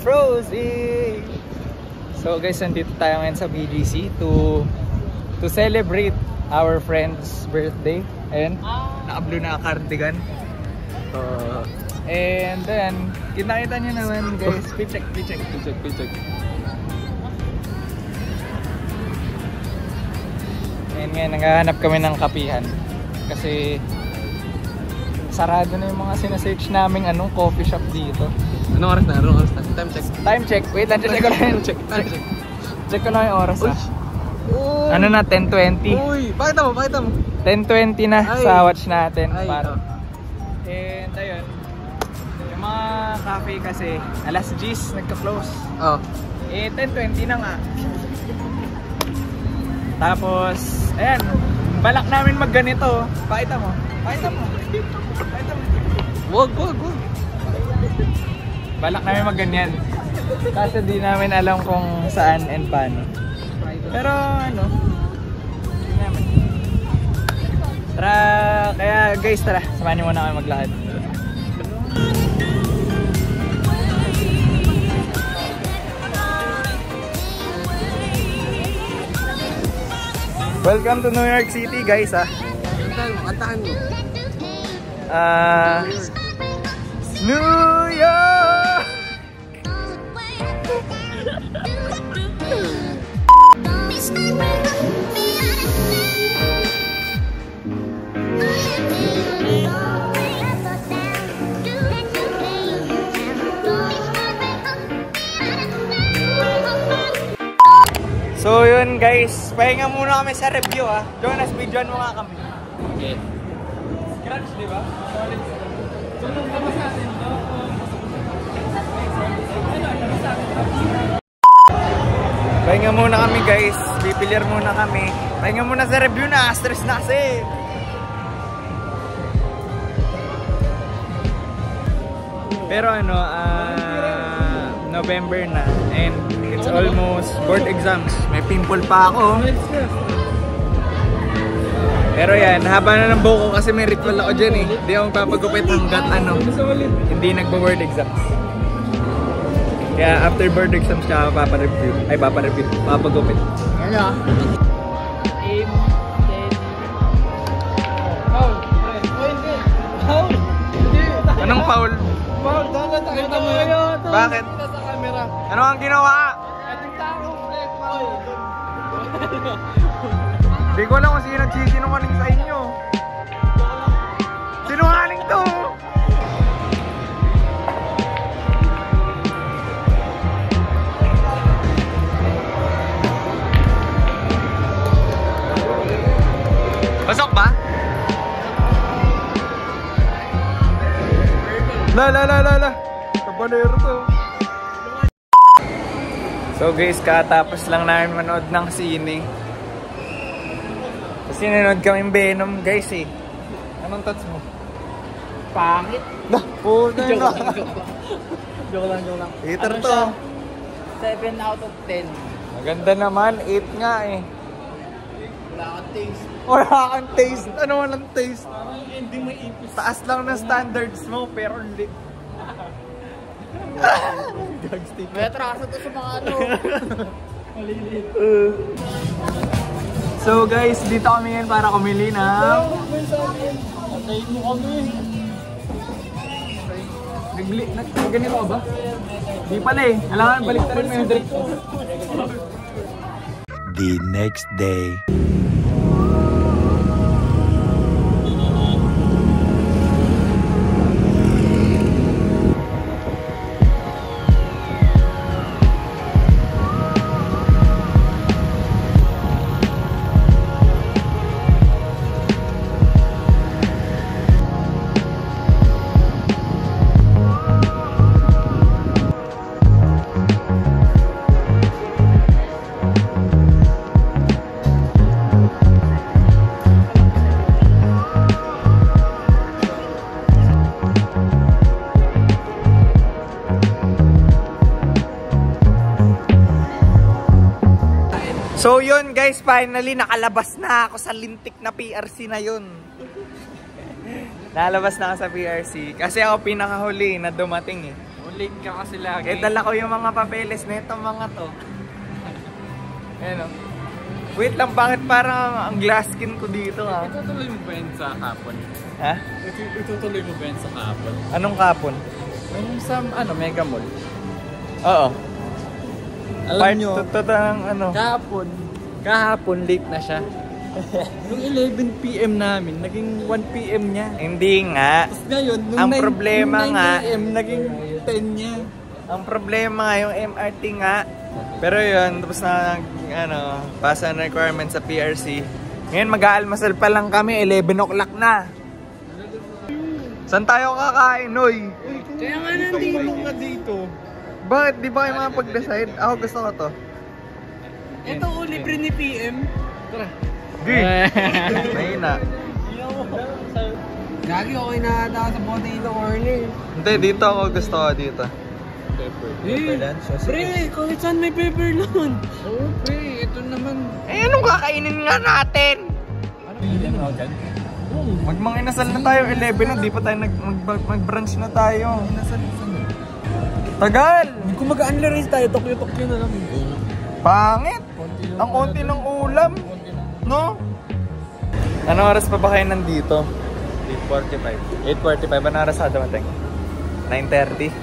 Frozy! So guys, nandito tayo ngayon sa BGC to celebrate our friend's birthday. Ayan, naka-blue na cardigan. And then, kita-kita nyo naman guys. Picheck. And ngayon, naghahanap kami ng kapihan. Kasi sarado na yung mga sinasearch naming coffee shop dito. Anong oras na? Time check. Wait lang, check ko lang. Check ko lang yung oras. Uy. Ano na, 10:20. Uy, pakita mo. 10:20 na sa watch natin. Oh. And ayun, yung mga cafe kasi alas 10 nagka-close. 10:20 na nga. Tapos, ayan, balak namin magganito. Pakita mo. Wag. Balak namin magganyan. Kasi di namin alam kung saan and paano. Pero hindi naman. Tara, kaya guys, tara, samahan niyo muna kami maglakad. Welcome to New York City, guys, Kantahan mo. New York! So yun guys, pahinga muna kami sa review Jonas, videoan mo nga kami. Okay. Scratch, di ba? Pahinga muna kami guys, bipilir muna kami. Pahinga muna sa review na, stress na kasi. Pero November na and it's almost board exams. May pimple pa ako. Pero yan, haba na ng buko kasi may ritual ako dyan Hindi ako magpapagupit hanggat hindi nagbo-board exams. Kaya after board exams siya papagupit. Anong foul? Bakit? Ano ang ginawa? Hindi ko alam kung sino nagsisinungaling sa inyo. Sinungaling to! Pasok ba? La. Kabanero to. So guys, katapos lang namin manood ng sine. Kasi nanood kaming Venom guys Anong thoughts mo? Pangit. Joke lang. Hater to. 7 out of 10. Maganda naman, 8 nga Wala kang taste. Ano walang taste? Hindi may ipis. Taas lang ng standards mo, pero lit. May atraso to sa mga Malilit. So guys, dito kami ngayon para kumili na. Antayin mo kami. Ganito ka ba? Di pala Kailangan balik na rin mo yung drink. The next day. So yun guys, finally nakalabas na ako sa lintik na PRC na yun. Nakalabas na ako sa PRC kasi ako pinakahuli na dumating late ka kasi lagi. Eh, dala ko yung mga papeles na itong mga to. Ayan o. Wait lang, bakit parang ang glass skin ko dito ha? Itutuloy mo ba yan sa kapon? Ha? Itutuloy mo ba yan sa kapon? Anong kapon? Yung sa, Mega Mall. Oo. Alam Part nyo, ng ano. kahapon late na siya. Nung 11 PM namin, naging 1 PM niya. Hindi nga. Tapos ngayon, nung Ang 9, problema nung 9 nga, AM, naging 10 niya. ang problema nga yung MRT nga. Pero yun, tapos na pass ang requirement sa PRC. Ngayon mag-aalmasal pa lang kami, 11 o'clock na. Saan tayo kakain, oy? Kaya nga nandito ka dito. Bakit? Di ba kayo makapag-decide? Ako gusto ko to. Ito o, libre ni PM. Tara. Di! Mahina. Lagi okay na ata sa potato corner. Hindi, dito ako gusto ko dito. Pre, kahit saan may pepper lunch. Oo, pre, ito naman. Eh, anong kakainin nga natin? Magmanginasal na tayo, 11 na, di pa tayo mag-brunch na tayo. Tagal! Kung mag-unlearn tayo, Tokyo na lang. Pangit! Ang konti ng ulam, no? Anong oras pa ba kayo nandito? 8:45. 8:45, anong oras sa dumating? 9:30?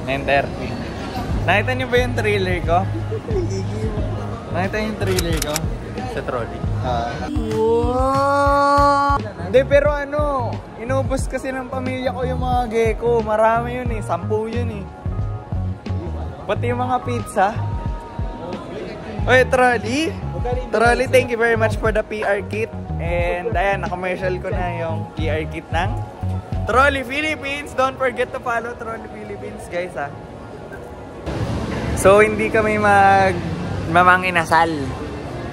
9:30. Nakita niyo ba yung trailer ko? Nakita niyo yung trailer ko? Sa trolley. Hindi, pero inubos kasi ng pamilya ko yung mga gecko. Marami yun eh, 10 yun eh. Pati yung mga pizza. Oy, trolley. Trolley, thank you very much for the PR kit. And ayan, na-commercial ko na yung PR kit ng Trolley Philippines. Don't forget to follow Trolley Philippines, guys, ha. So, hindi kami mamanginasal.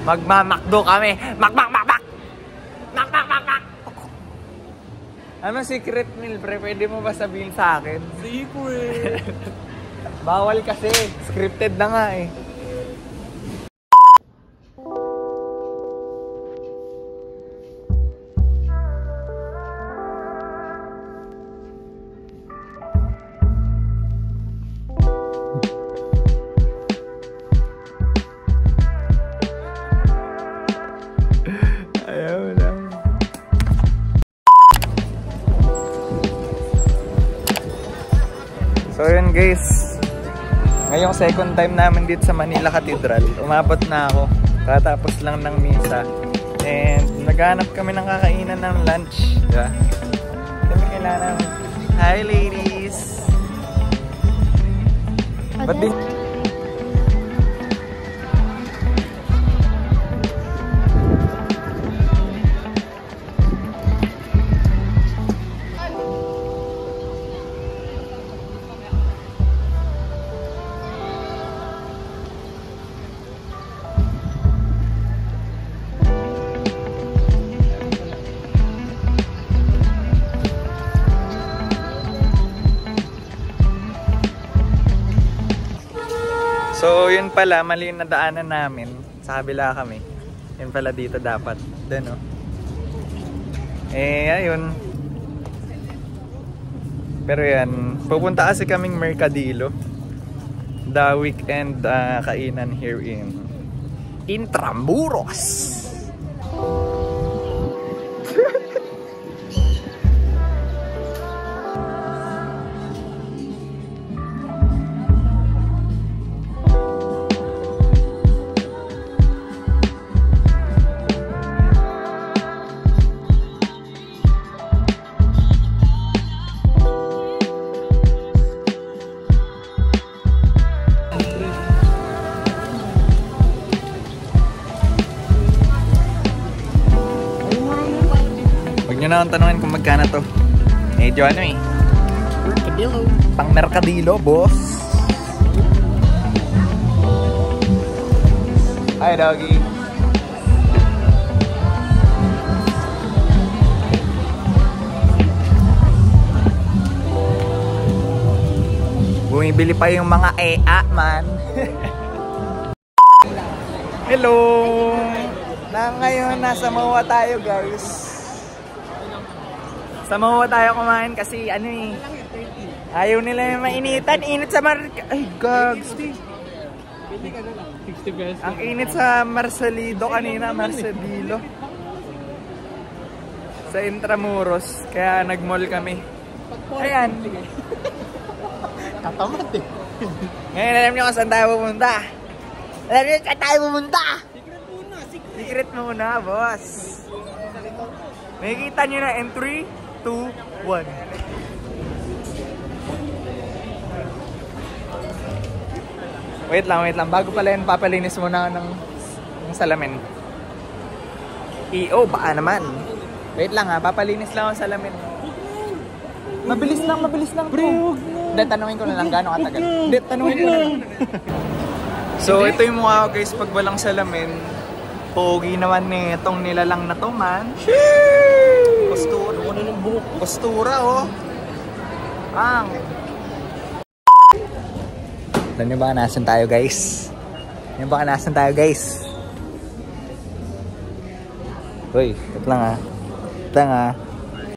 Magmamakdo kami. Mak! Ano secret meal, pre? Pwede mo ba sabihin sa akin? Secret! Bawal kasi. Scripted na nga eh. Ayaw lang. So yun guys, ngayong second time namin dito sa Manila Cathedral. Umabot na ako, katapos lang ng misa. And naghanap kami ng kakainan ng lunch, diba? Kami kailangan. Hi ladies! Ba't di... So yun pala, mali na daanan namin. Sa kabila kami. Yun pala dito dapat. Doon, oh. Eh, ayun. Pero yan, pupunta kasi kaming Mercadillo. The weekend kainan here in Intramuros. Huwag nyo na akong tanungin kung magkano to. Medyo eh. Mercadillo. Pang Mercadillo, boss. Hi, doggy. Bumibili pa yung mga EA, man. Hello! Ngayon, nasa Mawa tayo, guys. Sa Mawa tayo kumain kasi Ayaw nila yung mainitan. Init sa Ay, gags. 60 pesos. Ang init sa Marcelido kanina, Marcelilo. Sa Intramuros. Kaya nag-mall kami. Ayan. Katamad eh. Ngayon alam nyo kung saan tayo pumunta. Alam nyo saan tayo pumunta? Secret muna, boss. Nakikita nyo na in 3, 2, 1. Wait lang. Bago pala yun, papalinis muna ng salamin. Baka naman. Wait lang ha, papalinis lang ang salamin. Mabilis lang. Pre, huwag na. Hindi, tanungin ko na lang gano'ng katagal. Hindi, tanungin ko na lang. So, ito yung mukha ko guys pag walang salamin. Pogi naman itong nilalang na to, man. Postura. Ano ng buhok? Postura, oh. Alam niyo ba nasan tayo, guys? Uy, ito lang ha.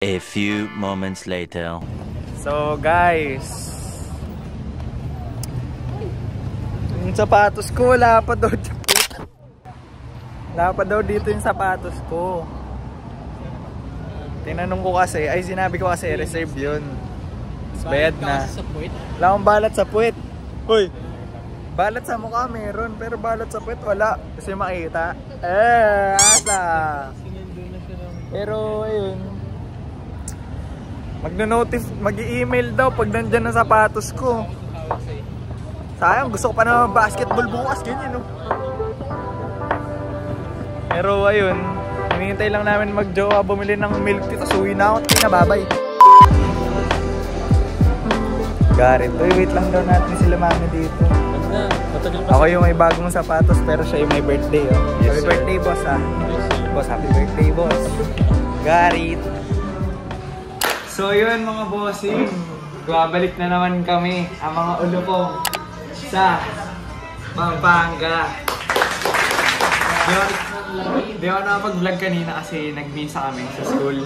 A few moments later. So, guys. Yung sapatos ko, wala pa daw dito yung sapatos ko. Tinanong ko kasi, sinabi ko kasi reserve yun. Bayad na. Wala akong balat sa puwet. Hoy! Balat sa mukha meron, pero balat sa puwet wala. Kasi makita. Asa! Pero, ayun. Mag-i-email daw pag nandyan ang sapatos ko. Sayang, gusto ko pa na basketball bukas, ganyan, no? Pero ayun, hinihintay lang namin mag-jowa, bumili ng milk tea, tapos uwi na ako, pinababay. Garit, wait lang daw natin sila mami dito. Ako yung may bagong sapatos, pero siya yung may birthday, oh. Happy birthday, boss, ha? Boss, happy birthday, boss. Garit. So yun, mga bossing, babalik na naman kami, ang mga ulupong sa Pampanga. Di ako nakapag-vlog kanina kasi nag-misa kami sa school.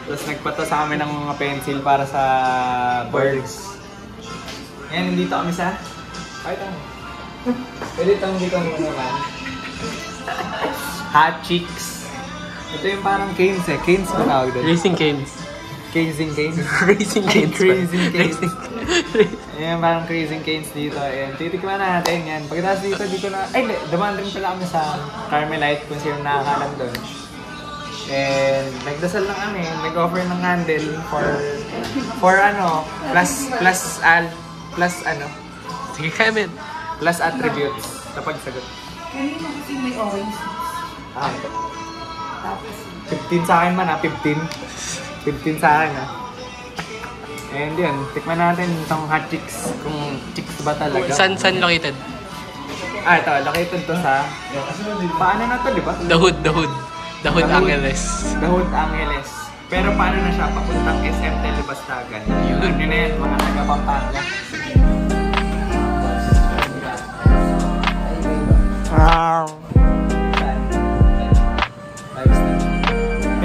Tapos nagpata sa amin ng mga pencil para sa birds. Ngayon, nandito kami sa... Dito muna naman. Hot Chicks. Ito yung parang canes eh. Canes ko tawag doon. Racing canes. Racing canes? Racing canes. Crazy canes. Ayan, parang crazy canes dito. Ayan, titikman natin yan. Pagkatapos dito na... Ay, dumaan rin pala kami sa Carmelite kung sino nakakalam doon. And nagdasal lang kami. Nag-offer ng handle for ano, plus ano. Sige, Kevin. Plus attributes sa pagsagot. Kanina kasi may orange. Ito. 15 sa akin man, 15. 15 sa akin, And yun, tikman natin itong Hot Chicks, kung chicks ba talaga. Saan located? Ito, located to sa... Paano na to, di ba? The Hood Angeles. The Hood Angeles. Pero paano na siya? Papuntang SM Telebastagan. Yun na yan, mga taga-Pampanga.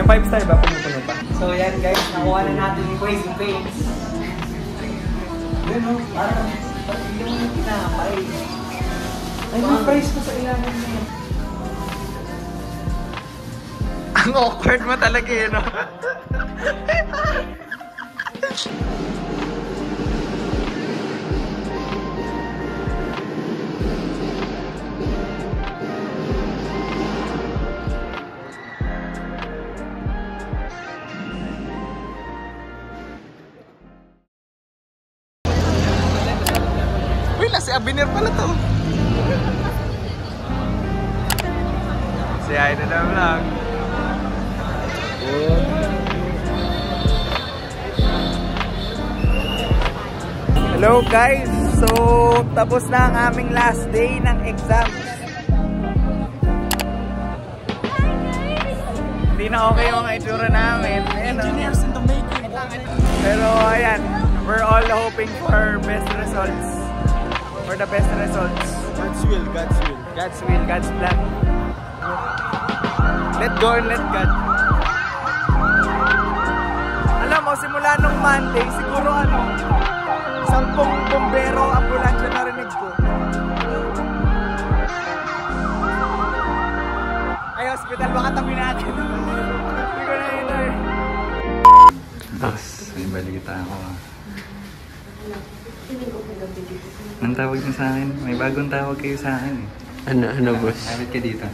Yung 5-star ba? Puno-puno pa. So yan guys, nakuha na natin yung Crazy Paints. Yun o, parang hindi mo na pinapay. Ay, may price ko sa ilalim na yun. Ang awkward mo talaga yun o. Si Abiner pala to. Si Aida na vlog. Hello guys! So, tapos na ang aming last day ng exams. Hindi na okay yung mga itsura namin. Engineers in the making. Pero ayan, we're all hoping for best results. For the best results. God's will. God's will, God's plan. Let go and let God. Alam mo, simula nung Monday, siguro Sampung bombero, ambulansya narinig ko. Ay, hospital, baka tabi natin. Hindi ko na ito eh. Boss, may balita ako. Anong tawag niyo sa akin? May bagong tawag kayo sa akin eh. Ano boss? Kapit ka dito.